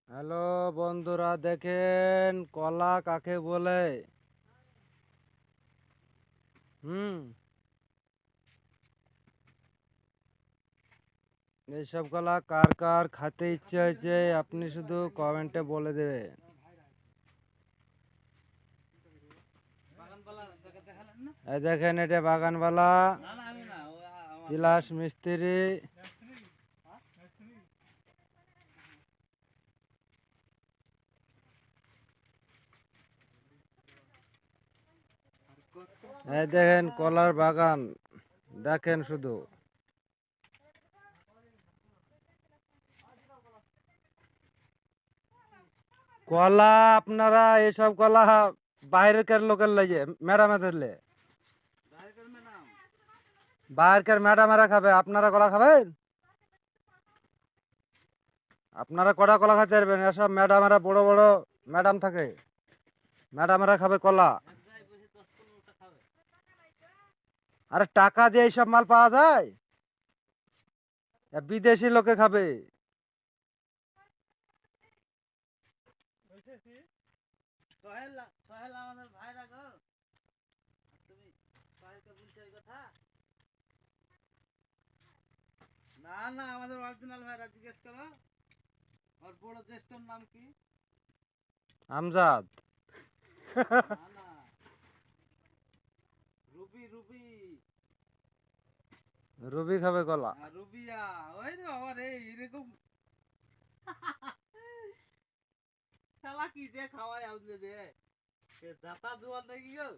Hello বন্ধুরা, দেখেন কলা কাকে বলে। হুম এইসব কলা কার কার খেতে ইচ্ছে হয়েছে আপনি শুধু কমেন্টে বলে দেবেন। এই দেখেন, এটা বাগানবালা পিলাস মিস্ত্রি। এই দেখেন কলার বাগান, দেখেন শুধু। কলা আপনারা এসব কলা বাইরের লোকের লাগে, ম্যাডামে ধরলে বাইরের ম্যাডামেরা খাবে, আপনারা কলা খাবেন? আপনারা কটা কলা খাইতে পারবেন? এসব ম্যাডামেরা বড় বড় ম্যাডাম থাকে, ম্যাডামেরা খাবে কলা। আরে টাকা দিয়ে এইসব মাল পাওয়া যায়, বিদেশি লোকে খাবে। না না, আমাদের অরিজিনাল ভাইরা জিজ্ঞেস করো। ওর বড় জ্যেষ্ঠর নাম কি? আমজাদ। না না, রুবি রুবি। রুবি খাবে কলা। রুবিয়া। ওই রে বাবা রে, এরকম শালা কি যে খাওয়াই আমাদের দে। এ দাতা জোয়ান নাকি গো?